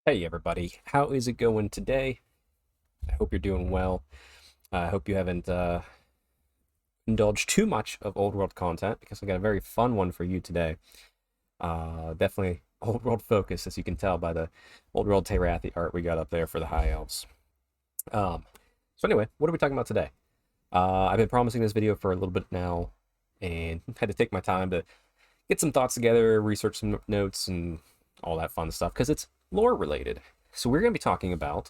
Hey everybody, how is it going today? I hope you're doing well. I hope you haven't indulged too much of old world content because I got a very fun one for you today. Definitely old world focus, as you can tell by the old world Teyrathi art we got up there for the high elves. Um, so anyway, what are we talking about today? I've been promising this video for a little bit now, and had to take my time to get some thoughts together, research some notes, and all that fun stuff because it's lore related. So we're going to be talking about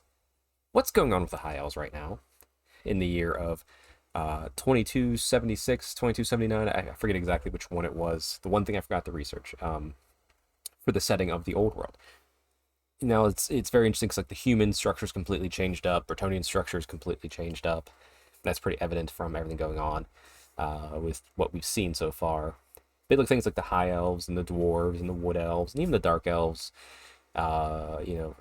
what's going on with the high elves right now in the year of 2276, 2279. I forget exactly which one it was. The one thing I forgot to research for the setting of the old world. Now it's very interesting because like the human structure is completely changed up, Bretonian structure is completely changed up. That's pretty evident from everything going on with what we've seen so far. They look things like the high elves and the dwarves and the wood elves and even the dark elves. You know,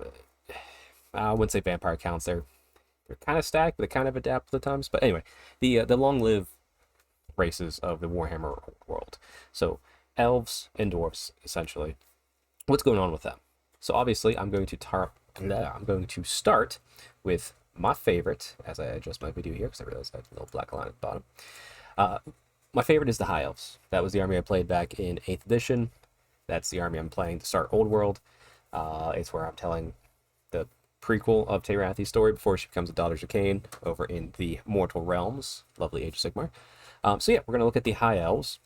I wouldn't say vampire counts. They're kind of stacked, but they kind of adapt to the times. But anyway, the long live races of the Warhammer world. So elves and dwarves essentially. What's going on with them? So obviously, I'm going to start with my favorite as I adjust my video here because I realized I have a little black line at the bottom. Uh, my favorite is the High Elves. That was the army I played back in 8th edition. That's the army I'm playing to start Old World. It's where I'm telling the prequel of Teyrathi's story before she becomes a Daughters of Cain over in the Mortal Realms. Lovely Age of Sigmar. So yeah, we're going to look at the High Elves,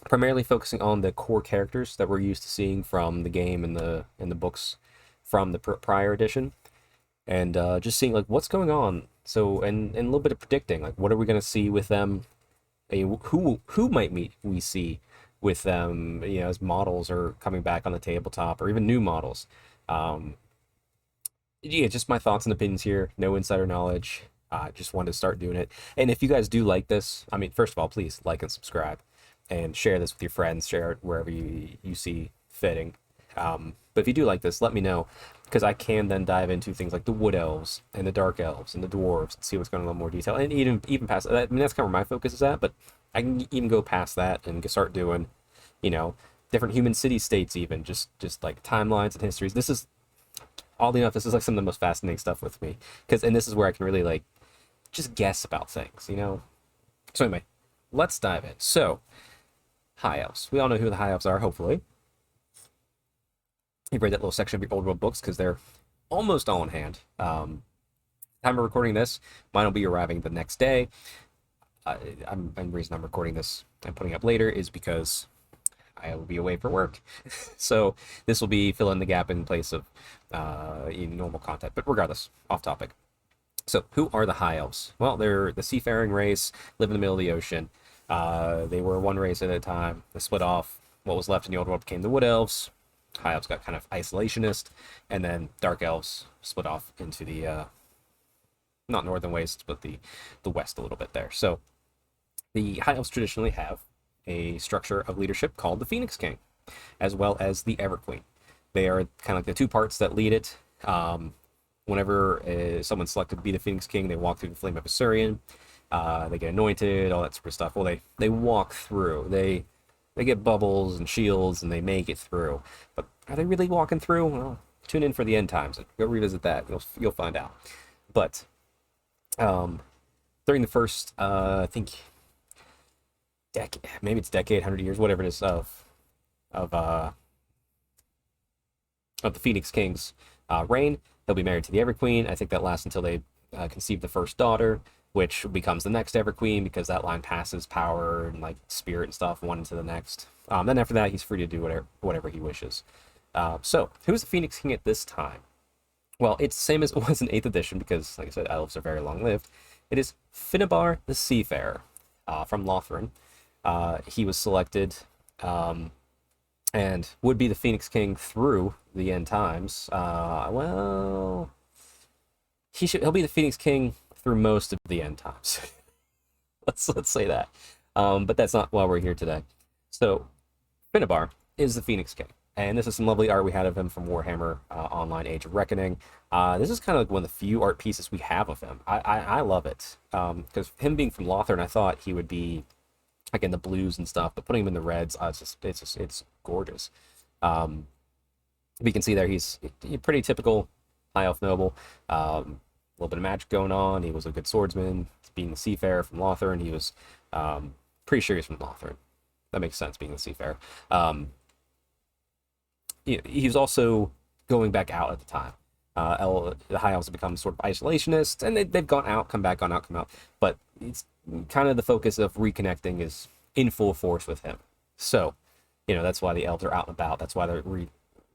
primarily focusing on the core characters that we're used to seeing from the game and the books from the prior edition, and just seeing like what's going on. So and a little bit of predicting like what are we going to see with them, who might we see with them, as models are coming back on the tabletop or even new models. Um, yeah, just my thoughts and opinions here. No insider knowledge. Just wanted to start doing it. And if you guys do like this, I mean, first of all, please like and subscribe and share this with your friends. Share it wherever you see fitting. But if you do like this, let me know because I can then dive into things like the wood elves and the dark elves and the dwarves and see what's going on in a little more detail. And even past that, I mean, that's kind of where my focus is at. But I can even go past that and start doing, you know, different human city states, even just like timelines and histories. This is oddly enough, this is like some of the most fascinating stuff with me and this is where I can really like just guess about things. So anyway, let's dive in. So high elves, we all know who the high elves are. Hopefully, you've read that little section of your old world books because they're almost all in hand. Time of recording this, mine will be arriving the next day. The reason I'm recording this and putting up later is because I will be away for work. So this will be fill in the gap in place of normal content. But regardless, off topic. So who are the High Elves? Well, they're the seafaring race, live in the middle of the ocean. They were one race at a time. They split off. What was left in the old world became the Wood Elves. High Elves got kind of isolationist. And then Dark Elves split off into the, not northern wastes, but the west a little bit there. So the High Elves traditionally have a structure of leadership called the Phoenix King, as well as the Ever Queen. They are kind of like the two parts that lead it. Whenever someone's selected to be the Phoenix King, they walk through the Flame of Assyrian. They get anointed, all that sort of stuff. Well, they walk through. They get bubbles and shields, and they make it through. But are they really walking through? Well, tune in for the end times. Go revisit that. You'll find out. But during the first, I think decade, maybe it's decade, 100 years, whatever it is of uh of the Phoenix King's reign. He'll be married to the Ever Queen. I think that lasts until they conceive the first daughter, which becomes the next Ever Queen because that line passes power and like spirit and stuff one into the next. Then after that, he's free to do whatever he wishes. So who's the Phoenix King at this time? Well, it's the same as it was in 8th edition because, like I said, elves are very long-lived. It is Finar the Seafarer from Lothran. He was selected and would be the Phoenix King through the end times. Well, he'll be the Phoenix King through most of the end times. let's say that. But that's not why we're here today. So Finar is the Phoenix King. And this is some lovely art we had of him from Warhammer Online Age of Reckoning. This is kind of like one of the few art pieces we have of him. I love it. Because him being from Lothran, I thought he would be like in the blues and stuff, but putting him in the reds, it's gorgeous. We can see there he's a pretty typical high elf noble. A little bit of magic going on. He was a good swordsman. Being the seafarer from Lothern, he was pretty sure he's from Lothern. That makes sense, being the seafarer. He was also going back out at the time. The high elves have become sort of isolationists, and they've gone out, come back, gone out, come out. But it's kind of the focus of reconnecting is in full force with him. So, that's why the elves are out and about. That's why they're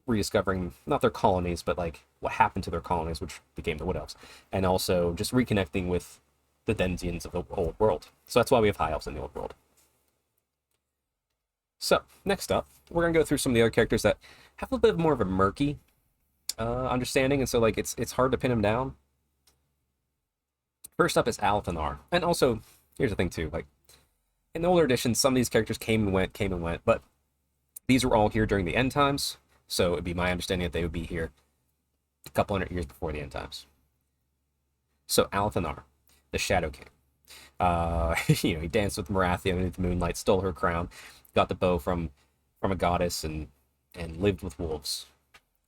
rediscovering not their colonies, but like what happened to their colonies, which became the Wood Elves, and also just reconnecting with the Denzians of the old world. So that's why we have high elves in the old world. So next up, we're gonna go through some of the other characters that have a little bit more of a murky understanding, and so like it's hard to pin them down. First up is Alanar, and also here's the thing too, like in the older editions, some of these characters came and went, but these were all here during the end times. So it'd be my understanding that they would be here a couple hundred years before the end times. So Alanar, the Shadow King. He danced with Marathia underneath the moonlight, stole her crown, got the bow from a goddess, and lived with wolves.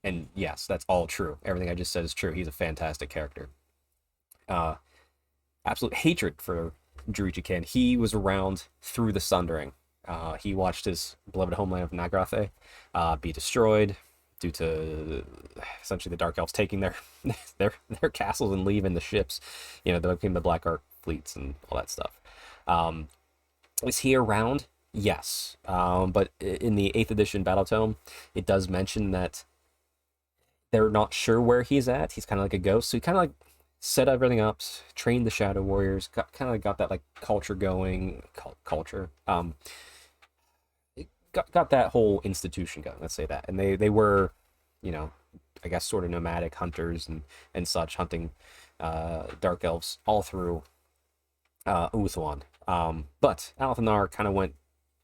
And yes, that's all true. Everything I just said is true. He's a fantastic character. Absolute hatred for Druidry Kin. He was around through the Sundering. He watched his beloved homeland of Nagrathe be destroyed due to essentially the Dark Elves taking their castles and leaving the ships. They became the Black Ark fleets and all that stuff. Is he around? Yes. But in the 8th edition Battle Tome, it does mention that they're not sure where he's at. He's kind of like a ghost. So he kind of like set everything up, trained the Shadow Warriors, got that like culture going, culture. Got that whole institution going, let's say that. And they were, I guess sort of nomadic hunters and such, hunting dark elves all through Uthwan. But Alanar kind of went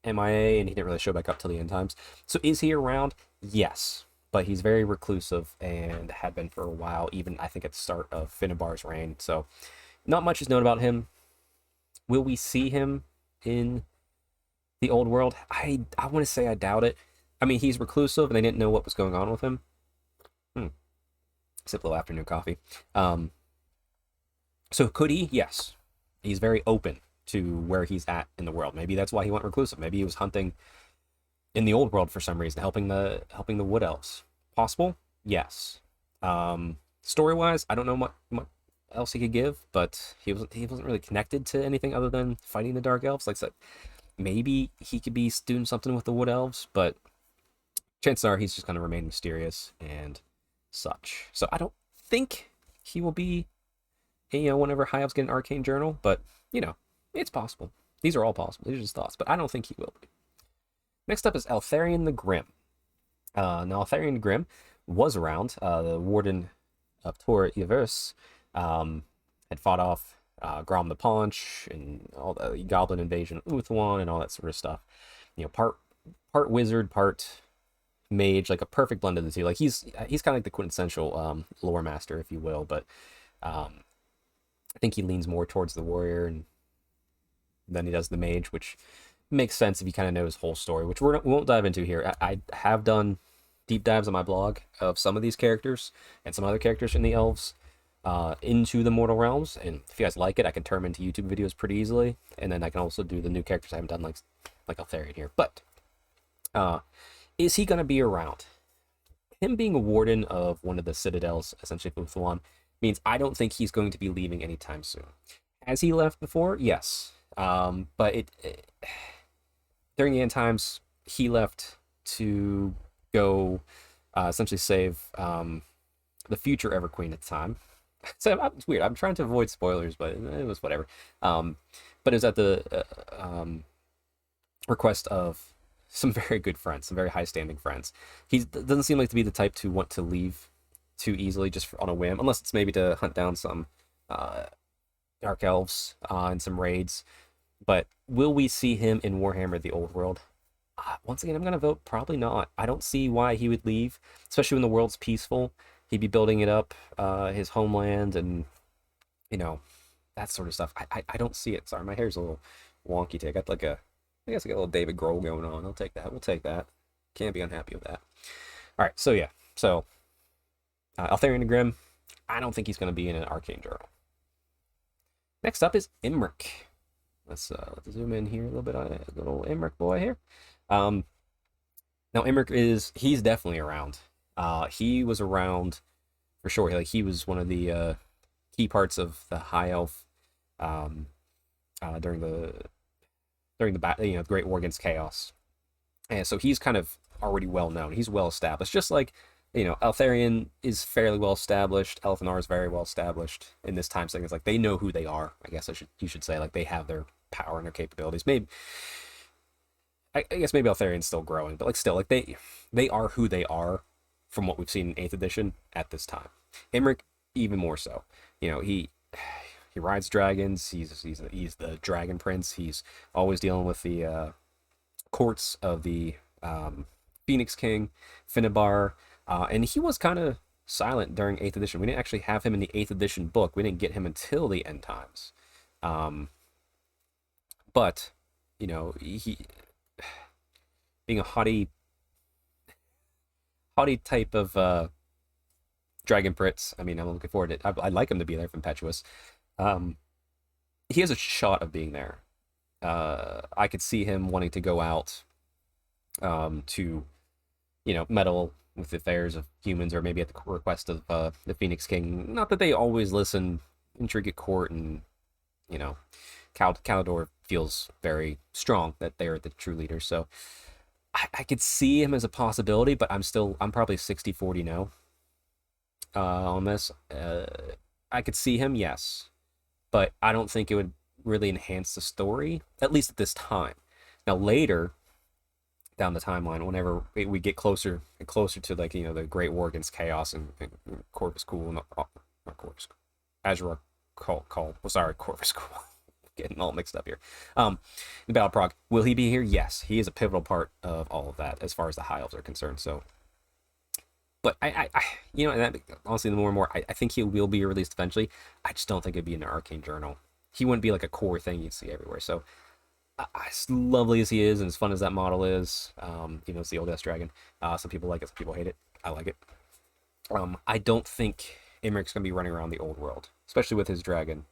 MIA and he didn't really show back up till the end times. So is he around? Yes. But he's very reclusive and had been for a while, even I think at the start of Finabar's reign. So not much is known about him. Will we see him in the old world? I want to say I doubt it. I mean, he's reclusive and they didn't know what was going on with him. Sip a little afternoon coffee. So could he? Yes. He's very open to where he's at in the world. Maybe that's why he went reclusive. Maybe he was hunting in the old world for some reason, helping the Wood Elves. Possible? Yes. Story-wise, I don't know what else he could give, but he wasn't really connected to anything other than fighting the Dark Elves. Like I said, maybe he could be doing something with the Wood Elves, but chances are he's just going to remain mysterious and such. So I don't think he will be, whenever High Elves get an Arcane Journal, but, it's possible. These are all possible. These are just thoughts, but I don't think he will be. Next up is Eltharion the Grim. Now, Eltharion the Grim was around. The Warden of Tor Yverse had fought off Grom the Paunch and all the Goblin invasion of Uthwan and all that sort of stuff. Part wizard, part mage, like a perfect blend of the two. Like he's kind of like the quintessential lore master, if you will. But I think he leans more towards the warrior than he does the mage, which makes sense if you kind of know his whole story, which we won't dive into here. I have done deep dives on my blog of some of these characters and some other characters in the elves into the mortal realms, and if you guys like it, I can turn them into YouTube videos pretty easily, and then I can also do the new characters I haven't done, like Eltharion here. But is he going to be around? Him being a warden of one of the citadels, essentially Uthwan, means I don't think he's going to be leaving anytime soon. Has he left before? Yes. But during the end times, he left to go essentially save the future Everqueen at the time. So it's weird. I'm trying to avoid spoilers, but it was whatever. But it was at the request of some very good friends, some very high-standing friends. He doesn't seem like to be the type to want to leave too easily just on a whim, unless it's maybe to hunt down some dark elves and some raids. But will we see him in Warhammer the Old World? Once again, I'm going to vote probably not. I don't see why he would leave, especially when the world's peaceful. He'd be building it up, his homeland, and, that sort of stuff. I don't see it. Sorry, my hair's a little wonky today. I guess I got a little David Grohl going on. I'll take that. We'll take that. Can't be unhappy with that. All right, so yeah. So, Altharian and Grim, I don't think he's going to be in an arcane journal. Next up is Imric. Let's zoom in here a little bit on a little Imric boy here. Now Imric he's definitely around. He was around for sure. Like he was one of the key parts of the High Elf during the Great War against Chaos, and so he's kind of already well known. He's well established, just like Altharian is fairly well established. Alanar is very well established in this time segment. It's like they know who they are. I guess you should say like they have their power and their capabilities. Maybe I guess maybe Altharian's still growing, but like still like they are who they are from what we've seen in 8th edition at this time. Imric even more so. He rides dragons. He's the dragon prince. He's always dealing with the courts of the Phoenix King, Finar, and he was kind of silent during 8th edition. We didn't actually have him in the 8th edition book. We didn't get him until the end times. But he being a haughty type of dragon prince. I mean, I'm looking forward to it. I'd like him to be there, impetuous. He has a shot of being there. I could see him wanting to go out to meddle with the affairs of humans, or maybe at the request of the Phoenix King. Not that they always listen. Intrigue at court, and Calador feels very strong that they're the true leaders. So I could see him as a possibility, but I'm probably 60-40 no on this. I could see him, yes, but I don't think it would really enhance the story, at least at this time. Now later down the timeline, whenever we get closer and closer to the Great War against Chaos and Corvus Cool, not Corvus, Azure Call. Well, sorry, Corvus Cool. Getting all mixed up here. The Battle of Prague, will he be here? Yes, he is a pivotal part of all of that as far as the High Elves are concerned. So, but I and that, honestly, the more and more, I think he will be released eventually. I just don't think it'd be in an arcane journal. He wouldn't be like a core thing you'd see everywhere. So, as lovely as he is and as fun as that model is, it's the old S dragon. Some people like it, some people hate it. I like it. I don't think Imric's gonna be running around the old world, especially with his dragon.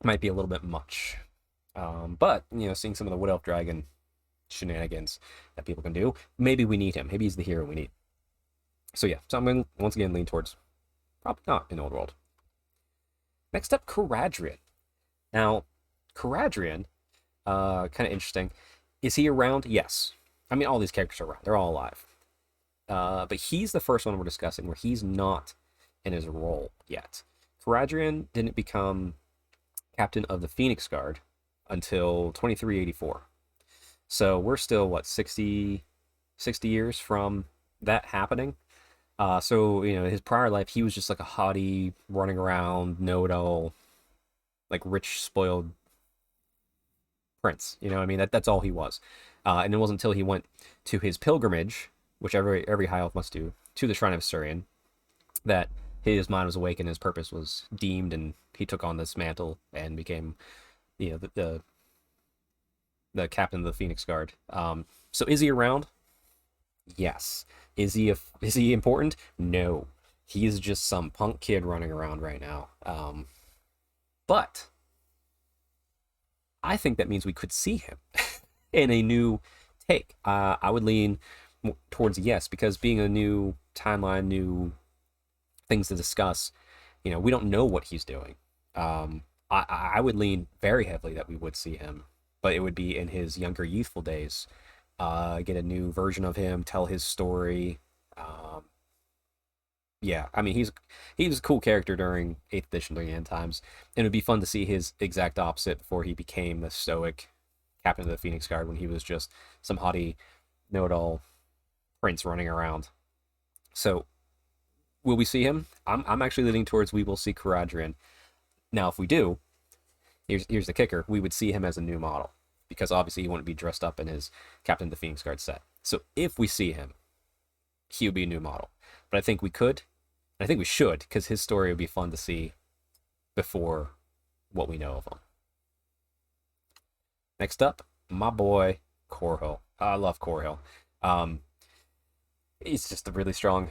Might be a little bit much. But seeing some of the Wood Elf Dragon shenanigans that people can do, maybe we need him. Maybe he's the hero we need. So yeah, so I'm going to once again lean towards probably not in Old World. Next up, Kadrian. Now, Kadrian, kind of interesting. Is he around? Yes. I mean, all these characters are around. They're all alive. But he's the first one we're discussing where he's not in his role yet. Kadrian didn't become captain of the Phoenix Guard until 2384. So we're still, 60 years from that happening. So, his prior life, he was just like a haughty, running around, know-it-all, like rich, spoiled prince. I mean, that's all he was. And it wasn't until he went to his pilgrimage, which every high elf must do, to the Shrine of Surian, that his mind was awakened, his purpose was deemed, and he took on this mantle and became, the captain of the Phoenix Guard. So is he around? Yes. Is he important? No. He's just some punk kid running around right now. But I think that means we could see him in a new take. I would lean towards yes, because being a new timeline, new things to discuss, we don't know what he's doing. I would lean very heavily that we would see him, but it would be in his younger, youthful days. Get a new version of him, tell his story. Yeah, I mean, he was a cool character during 8th edition, during the end times, and it would be fun to see his exact opposite before he became the stoic captain of the Phoenix Guard, when he was just some haughty, know-it-all prince running around. So, will we see him? I'm actually leaning towards we will see Kadrian. Now, if we do, here's the kicker: we would see him as a new model, because obviously he wouldn't be dressed up in his Captain of the Phoenix Guard set. So if we see him, he would be a new model. But I think we could, and I think we should, because his story would be fun to see before what we know of him. Next up, my boy Coro. I love Coro. he's just a really strong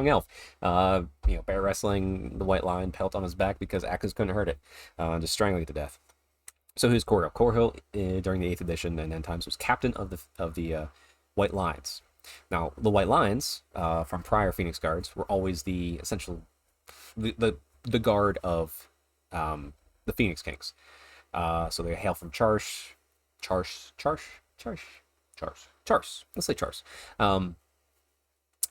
elf. Bear wrestling the White Lion, pelt on his back because axes couldn't hurt it, just strangling it to death. So who's Coro? Coro, during the 8th edition and end times, was captain of the White Lions. Now, the White Lions, from prior Phoenix Guards, were always the essential the guard of the Phoenix Kings. So they hail from Charse. Let's say Charse.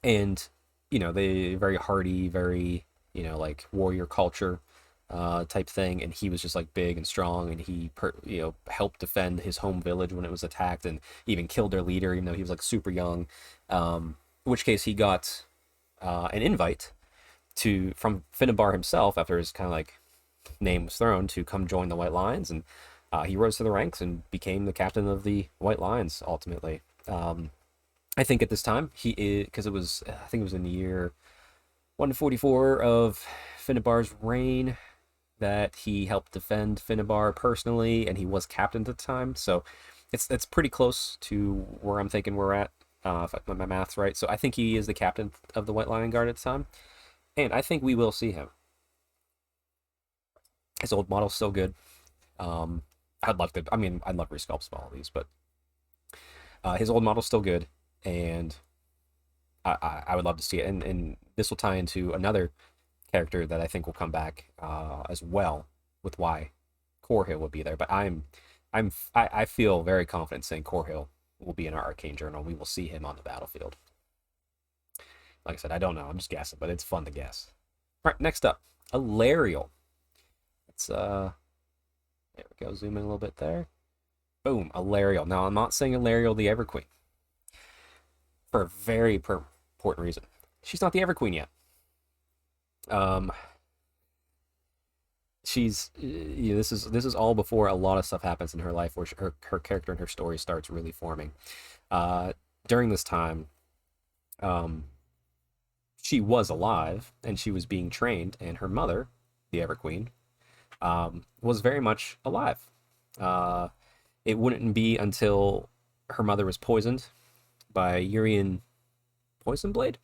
And they very hardy, very like warrior culture type thing, and he was just like big and strong, and he helped defend his home village when it was attacked, and even killed their leader, even though he was like super young. In which case he got an invite from Finar himself after his kind of like name was thrown to come join the White Lions, and he rose to the ranks and became the captain of the White Lions ultimately. I think at this time he is, because I think it was in the year 144 of Finar's reign that he helped defend Finar personally, and he was captain at the time. So it's pretty close to where I'm thinking we're at, if my math's right. So I think he is the captain of the White Lion Guard at the time, and I think we will see him. His old model's still good. I'd love resculpts of all of these, but his old model's still good, and I would love to see it. And this will tie into another character that I think will come back as well, with why Corhill will be there. But I feel very confident saying Corhill will be in our Arcane Journal. We will see him on the battlefield. Like I said, I don't know. I'm just guessing, but it's fun to guess. All right, next up, Alariel. Let's there we go. Zoom in a little bit there. Boom, Alariel. Now I'm not saying Alariel the Everqueen for a very important reason. She's not the Everqueen yet. She's this is all before a lot of stuff happens in her life, where her character and her story starts really forming. During this time, she was alive and she was being trained, and her mother, the Everqueen, was very much alive. It wouldn't be until her mother was poisoned by Urian Poisonblade,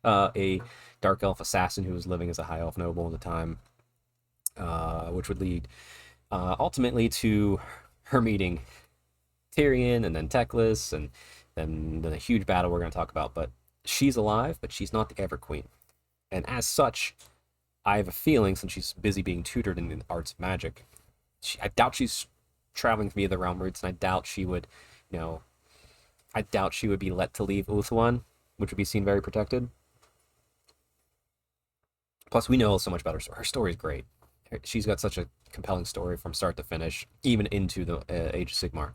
a dark elf assassin who was living as a high elf noble at the time, which would lead ultimately to her meeting Tyrion and then Teclis, and then a huge battle we're going to talk about. But she's alive, but she's not the Everqueen. And as such, I have a feeling, since she's busy being tutored in the arts of magic, I doubt she's traveling via the realm routes, and I doubt she would be let to leave Ulthuan, which would be seen very protected. Plus, we know so much about her. Her story is great. She's got such a compelling story from start to finish, even into the Age of Sigmar.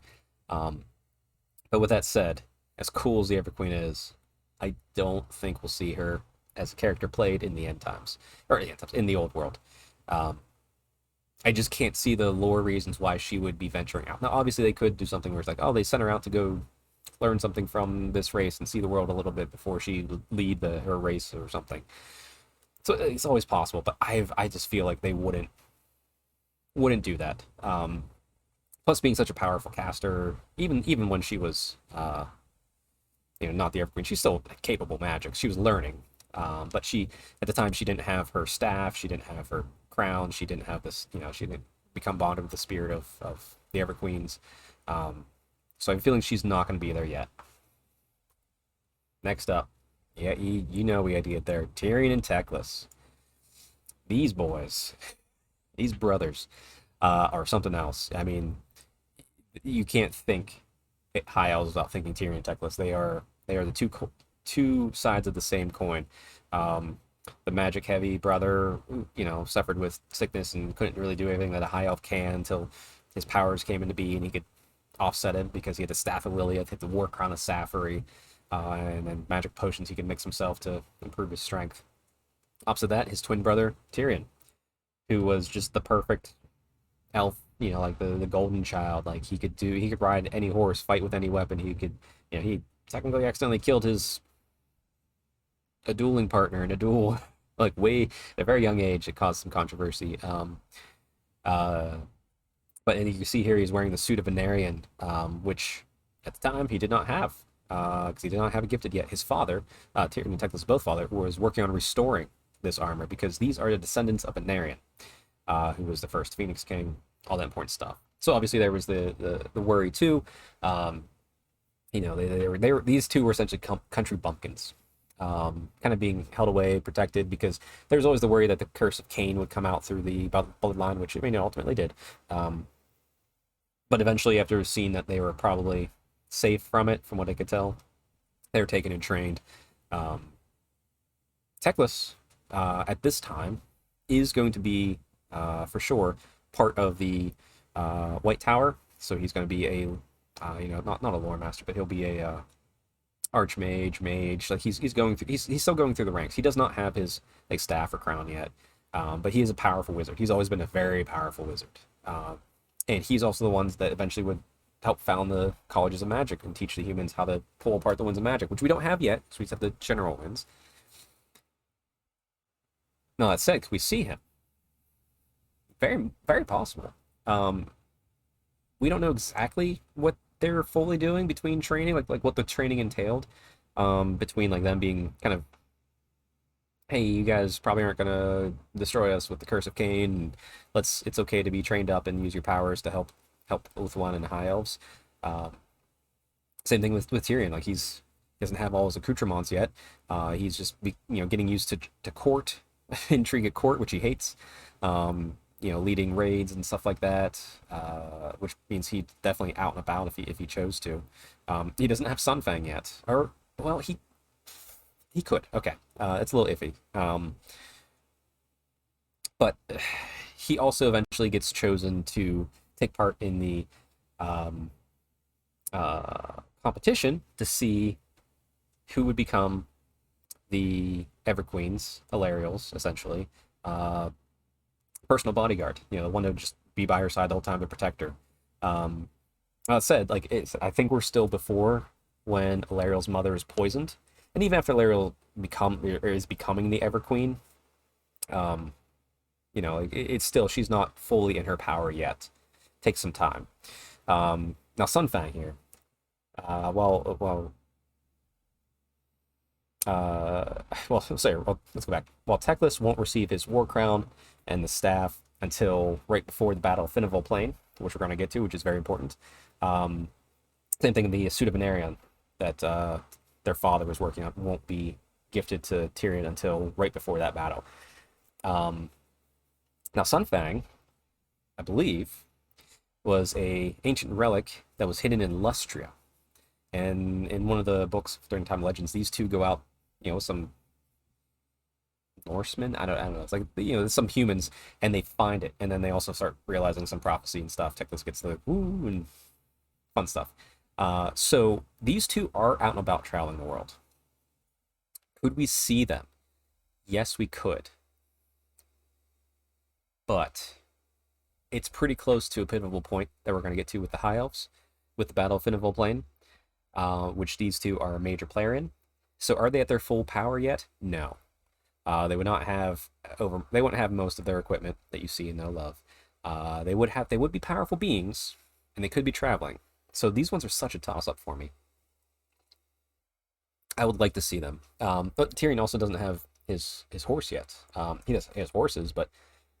But with that said, as cool as the Everqueen is, I don't think we'll see her as a character played in the end times, in the old world. I just can't see the lore reasons why she would be venturing out. Now, obviously, they could do something where it's like, oh, they sent her out to go learn something from this race and see the world a little bit before she lead her race or something. So it's always possible, but I just feel like they wouldn't do that. Plus, being such a powerful caster, even when she was not the Everqueen, she's still capable magic. She was learning, but at the time she didn't have her staff, she didn't have her crown, she didn't have this, she didn't become bonded with the spirit of the Everqueens. So I'm feeling she's not going to be there yet. Next up, yeah, we had to get there. Tyrion and Tas. These boys, these brothers, are something else. I mean, you can't think high elves without thinking Tyrion and Tas. They are the two sides of the same coin. The magic heavy brother, suffered with sickness and couldn't really do anything that a high elf can until his powers came into being, and he could offset it because he had the Staff of Liliath, hit the War Crown of Sapphire, and then magic potions he could mix himself to improve his strength. Opposite that, his twin brother Tyrion, who was just the perfect elf, like the golden child. Like he could ride any horse, fight with any weapon. He technically accidentally killed a dueling partner in a duel, like way at a very young age. It caused some controversy. But you see here he's wearing the suit of Venarian, which at the time he did not have because he did not have it gifted yet. His father, Tyrion and Tas' both father, was working on restoring this armor because these are the descendants of Anarion, who was the first Phoenix King, all that important stuff. So obviously there was the worry too. They were these two were essentially country bumpkins, kind of being held away, protected, because there's always the worry that the curse of Cain would come out through the bloodline, which it ultimately did. But eventually, after seeing that they were probably safe from it, from what I could tell, they were taken and trained. Teclis, at this time, is going to be, for sure, part of the White Tower. So he's going to be a, not a lore master, but he'll be a archmage, mage. Like he's going through, he's still going through the ranks. He does not have his like staff or crown yet, but he is a powerful wizard. He's always been a very powerful wizard, and he's also the ones that eventually would help found the colleges of magic and teach the humans how to pull apart the winds of magic, which we don't have yet, so we just have the general winds. No, that said, we see him. Very, very possible. We don't know exactly what they're fully doing between training, like what the training entailed, between like them being kind of, hey, you guys probably aren't gonna destroy us with the Curse of Cain. And it's okay to be trained up and use your powers to help Ulthuan and the High Elves. Same thing with Tyrion. Like he doesn't have all his accoutrements yet. He's just getting used to court, intrigue at court, which he hates. Leading raids and stuff like that, which means he's definitely out and about if he chose to. He doesn't have Sunfang yet, or well, he could. Okay, it's a little iffy. But he also eventually gets chosen to take part in the competition to see who would become the Everqueens, Alariels, essentially. Personal bodyguard, the one to just be by her side the whole time to protect her. That said, I think we're still before when Alariel's mother is poisoned, and even after Alariel is becoming the Everqueen, it's still, she's not fully in her power yet. Takes some time. Now Sunfang here, let's go back. While Teclis won't receive his war crown and the staff until right before the Battle of Finneville Plain, which we're going to get to, which is very important. Same thing, the suit of Anarion that their father was working on won't be gifted to Tyrion until right before that battle. Now Sunfang, I believe, was a ancient relic that was hidden in Lustria. And in one of the books during Time Legends, these two go out, some Norsemen. I don't know. It's like there's some humans, and they find it, and then they also start realizing some prophecy and stuff. Teclis gets the woo and fun stuff. So these two are out and about traveling the world. Could we see them? Yes, we could. But it's pretty close to a pivotal point that we're going to get to with the High Elves, with the Battle of Finneville Plain, which these two are a major player in. So are they at their full power yet? No. They would not have they wouldn't have most of their equipment that you see and know love. They would be powerful beings, and they could be traveling. So these ones are such a toss-up for me. I would like to see them. But Tyrion also doesn't have his horse yet. He has horses, but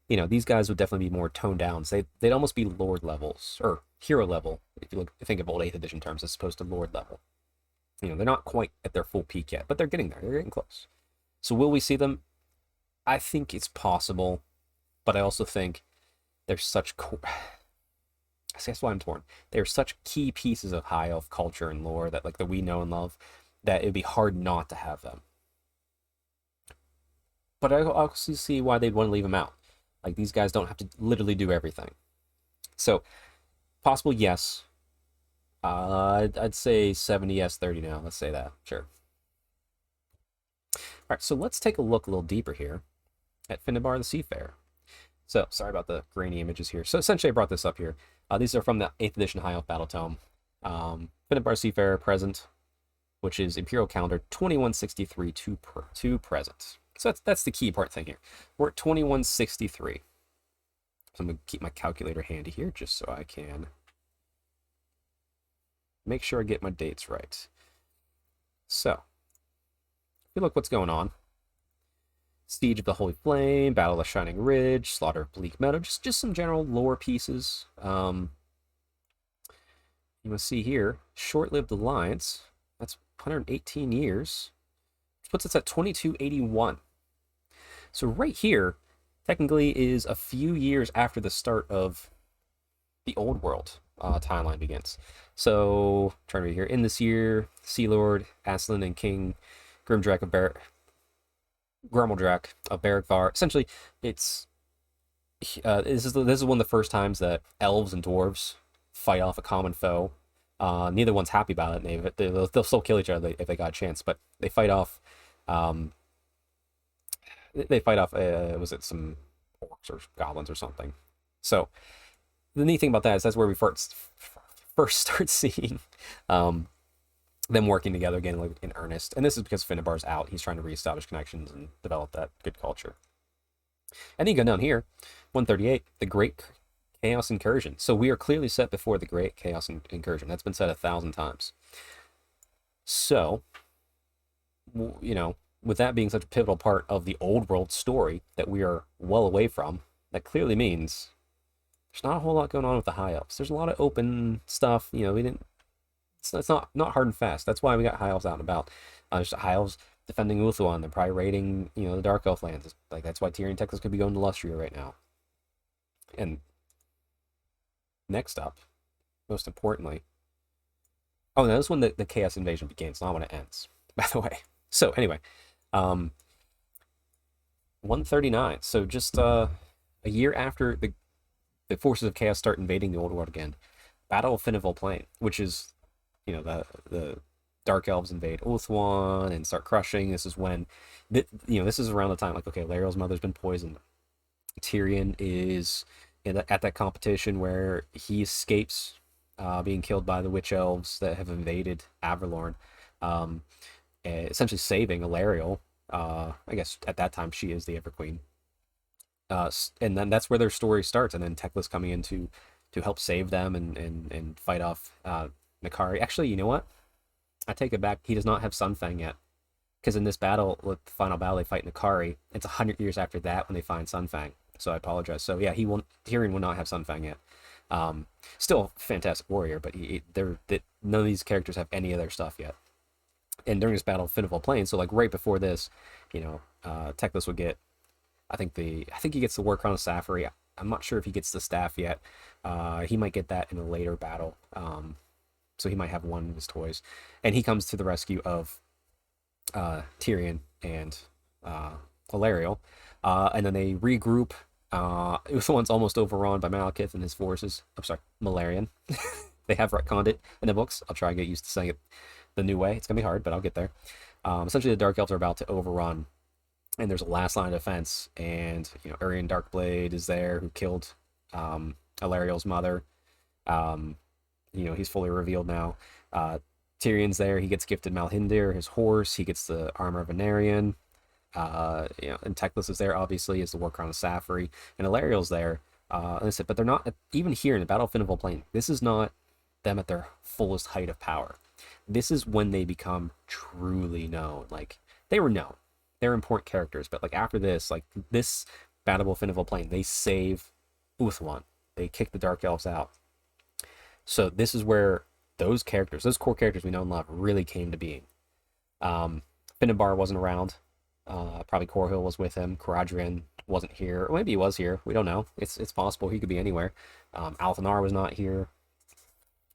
these guys would definitely be more toned down. So they'd almost be lord levels, or hero level, if you think of old 8th edition terms, as opposed to lord level. They're not quite at their full peak yet, but they're getting there. They're getting close. So will we see them? I think it's possible, but I also think they're such that's why I'm torn. They're such key pieces of high elf culture and lore that we know and love, that it'd be hard not to have them. But I also see why they'd want to leave them out. Like, these guys don't have to literally do everything. So, possible, yes. I'd say 70 yes, 30 no. Let's say that. Sure. All right, so let's take a look a little deeper here at Finar the Seafarer. So, sorry about the grainy images here. So, essentially, I brought this up here. These are from the 8th edition High Elf Battle Tome. Finar Seafarer present, which is Imperial Calendar 2163 to present. So that's the key important thing here. We're at 2163. So I'm going to keep my calculator handy here just so I can make sure I get my dates right. So, if you look what's going on. Siege of the Holy Flame, Battle of the Shining Ridge, Slaughter of Bleak Meadow, just some general lore pieces. You must see here, Short-Lived Alliance, that's 118 years, which puts us at 2281. So right here, technically is a few years after the start of the Old World timeline begins. So, trying to read here, in this year, Sea Lord, Aslan, and King Grimdrak of Grumeldrak of Barrackvar. Essentially, it's this is one of the first times that elves and dwarves fight off a common foe. Neither one's happy about it. They'll still kill each other if they got a chance, but they fight off. Was it some orcs or goblins or something? So the neat thing about that is that's where we first start seeing them working together again, like in earnest. And this is because Finar's out. He's trying to reestablish connections and develop that good culture. And then you go down here, 138, the Great Chaos Incursion. So we are clearly set before the Great Chaos Incursion. That's been said 1,000 times. So, you know, with that being such a pivotal part of the Old World story that we are well away from, that clearly means there's not a whole lot going on with the High Elves. There's a lot of open stuff. You know, it's not hard and fast. That's why we got High Elves out and about. There's High Elves defending Ulthuan. They're probably raiding, you know, the Dark Elf lands. Like, that's why Tyrion and Tas could be going to Lustria right now. And next up, most importantly, oh, no, this is when the Chaos Invasion begins, not when it ends, by the way. So anyway, 139. So just a year after the forces of Chaos start invading the Old World again, Battle of Finar Plain, which is, you know, the Dark Elves invade Ulthuan and start crushing. This is when, this is around the time, like, okay, Lae'zel's mother's been poisoned. Tyrion is at that competition where he escapes being killed by the Witch Elves that have invaded Averlorn, essentially saving Aariel. I guess at that time she is the Ever Queen. And then that's where their story starts, and then Teclis coming in to help save them and fight off Nakari. Actually, you know what? I take it back. He does not have Sunfang yet, because in this battle, with the final battle, they fight Nakari. It's 100 years after that when they find Sunfang. So I apologize. So yeah, Tyrion will not have Sunfang yet. Still a fantastic warrior, but none of these characters have any of their stuff yet. And during this battle, Finar Plain, so like right before this, you know, Teclis would get, I think he gets the War Crown of Safari. I'm not sure if he gets the staff yet. He might get that in a later battle. So he might have one of his toys. And he comes to the rescue of Tyrion and Aariel. And then they regroup. It was the one's almost overrun by Malekith and his forces. I'm sorry, Malarian. They have retconned it in the books. I'll try and get used to saying it the new way. It's going to be hard, but I'll get there. Essentially, the Dark Elves are about to overrun. And there's a last line of defense. And, you know, Urian Darkblade is there, who killed Alariel's mother. You know, he's fully revealed now. Tyrion's there. He gets gifted Malhindir, his horse. He gets the armor of Venarian. You know, and Teclis is there, obviously, as the War Crown of Safari. And Alariel's there. But they're not, even here in the Battle of Finar Plain, this is not them at their fullest height of power. This is when they become truly known. Like, they were known. They're important characters, but like after this, like this Battle of Finar Plain, they save Ulthuan. They kick the Dark Elves out. So this is where those characters, those core characters we know and love, really came to being. Finar wasn't around. Probably Corhill was with him. Kadrian wasn't here. Or maybe he was here. We don't know. It's possible he could be anywhere. Alanar was not here.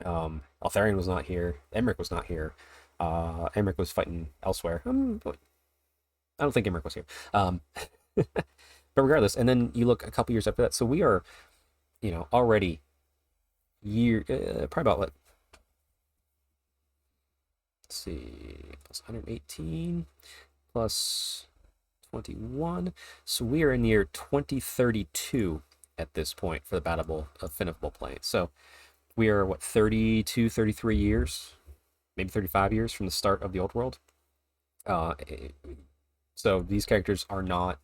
Altharion was not here. Emmerich was not here. Emmerich was fighting elsewhere. I don't think Emmerich was here. But regardless, and then you look a couple years after that. So we are, you know, already probably about what? Let's see, plus 118 plus 21. So we are in the year 2032 at this point for the Battle of Finar Plain. So we are, what, 32, 33 years, maybe 35 years from the start of the Old World. So these characters are not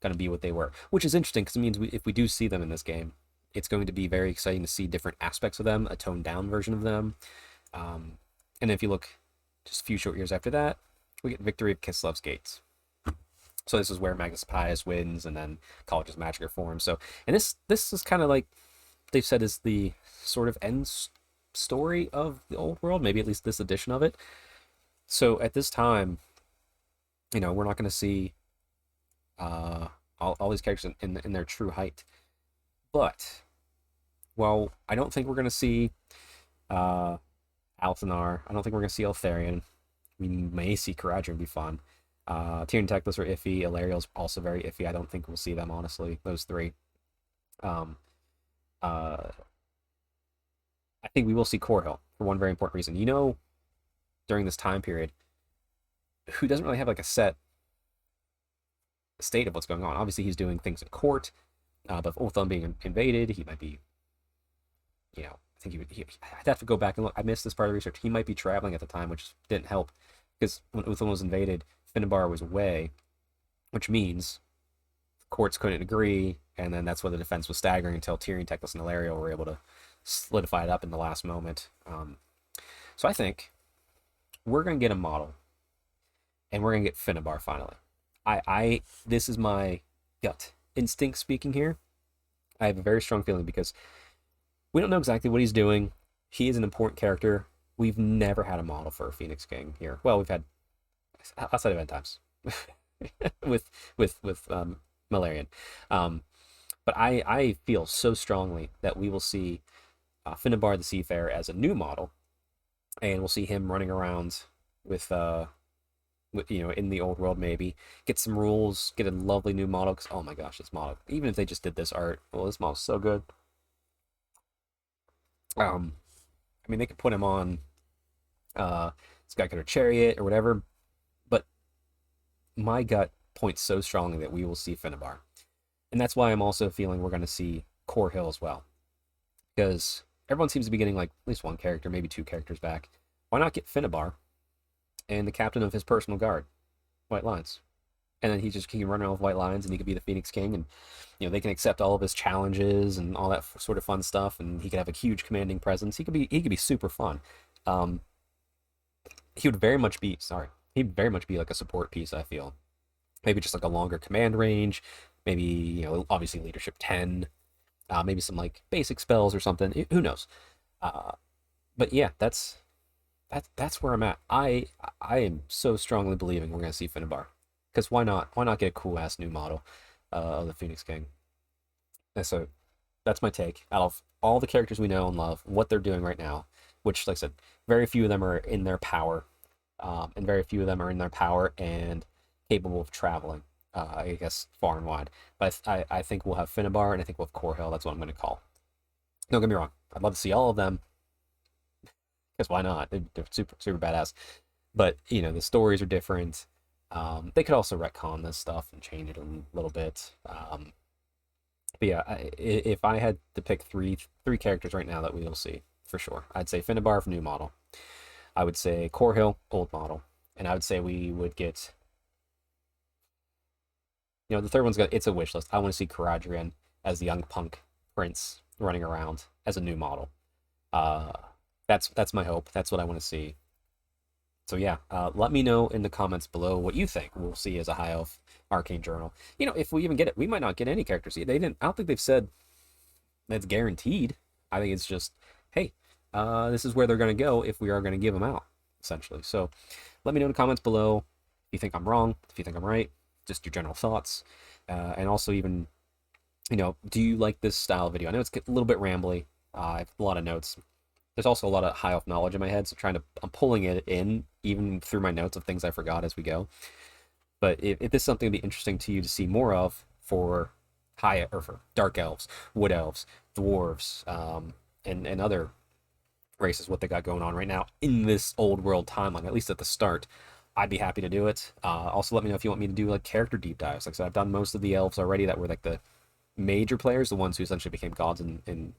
going to be what they were, which is interesting because it means if we do see them in this game, it's going to be very exciting to see different aspects of them, a toned down version of them. And if you look just a few short years after that, we get Victory of Kislev's Gates. So this is where Magnus Pius wins, and then College's Magic reforms. So, and this is kind of like they've said is the sort of story of the old world, maybe at least this edition of it. So at this time, we're not going to see all these characters in their true height. But, well, I don't think we're going to see Alanar. I don't think we're going to see Eltharion. We may see Kadrian be fun. Tyrion and Tas are iffy. Alariel's also very iffy. I don't think we'll see them, honestly, those three. I think we will see Coro for one very important reason. During this time period, who doesn't really have like a set state of what's going on. Obviously, he's doing things in court, but with Ulthuan being invaded, he might be, I think I'd have to go back and look. I missed this part of the research. He might be traveling at the time, which didn't help, because when Ulthuan was invaded, Finar was away, which means the courts couldn't agree, and then that's why the defense was staggering until Tyrion, Tas, and Aariel were able to solidify it up in the last moment. So I think we're going to get a model, and we're going to get Finar finally. This is my gut instinct speaking here. I have a very strong feeling because we don't know exactly what he's doing. He is an important character. We've never had a model for a Phoenix King here. Well, we've had outside of end times with Malarian. But I feel so strongly that we will see Finar the Seafarer as a new model, and we'll see him running around with in the old world, maybe get some rules, get a lovely new model. Cause, oh my gosh, this model! Even if they just did this art, well, this model's so good. I mean, they could put him on Skycutter Chariot or whatever, but my gut points so strongly that we will see Finar, and that's why I'm also feeling we're going to see Coro as well, because everyone seems to be getting like at least one character, maybe two characters back. Why not get Finar and the captain of his personal guard, White Lions, and then he can run around with White Lions, and he could be the Phoenix King, and they can accept all of his challenges and all that sort of fun stuff, and he could have a huge commanding presence. He could be super fun. He'd very much be like a support piece, I feel. Maybe just like a longer command range, maybe obviously leadership 10, maybe some like basic spells or something. Who knows? But yeah, that's where I'm at. I am so strongly believing we're gonna see Finar, because why not? Why not get a cool ass new model of the Phoenix King? And so that's my take. Out of all the characters we know and love, what they're doing right now, which, like I said, very few of them are in their power, and very few of them are in their power and capable of traveling. I guess far and wide. But I think we'll have Finar, and I think we'll have Coro. That's what I'm going to call. Don't get me wrong. I'd love to see all of them, because why not? They're super super badass. But the stories are different. They could also retcon this stuff and change it a little bit. But yeah, if I had to pick three characters right now that we will see for sure, I'd say Finar, new model. I would say Coro, old model, and I would say we would get. The third one's it's a wish list. I want to see Kadrian as the young punk prince running around as a new model. That's my hope. That's what I want to see. So yeah, let me know in the comments below what you think we'll see as a High Elf Arcane Journal. If we even get it, we might not get any characters. They didn't. I don't think they've said that's guaranteed. I think it's just, hey, this is where they're going to go if we are going to give them out, essentially. So let me know in the comments below if you think I'm wrong, if you think I'm right, just your general thoughts, and also even, do you like this style of video? I know it's a little bit rambly. I have a lot of notes. There's also a lot of High Elf knowledge in my head, so I'm pulling it in even through my notes of things I forgot as we go. But if this is something that'd be interesting to you to see more of for for Dark Elves, Wood Elves, Dwarves, and other races, what they got going on right now in this old world timeline, at least at the start, I'd be happy to do it. Also, let me know if you want me to do like character deep dives. Like I said, I've done most of the elves already that were like the major players, the ones who essentially became gods in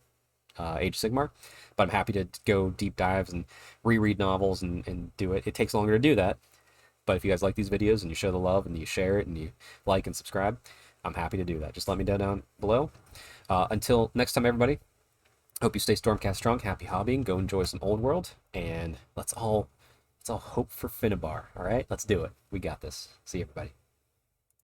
Age of Sigmar. But I'm happy to go deep dives and reread novels and do it. It takes longer to do that. But if you guys like these videos and you show the love and you share it and you like and subscribe, I'm happy to do that. Just let me know down below. Until next time, everybody, hope you stay Stormcast strong. Happy hobbying. Go enjoy some old world. And let's all Let's all hope for Finnabar. All right, let's do it. We got this. See you, everybody.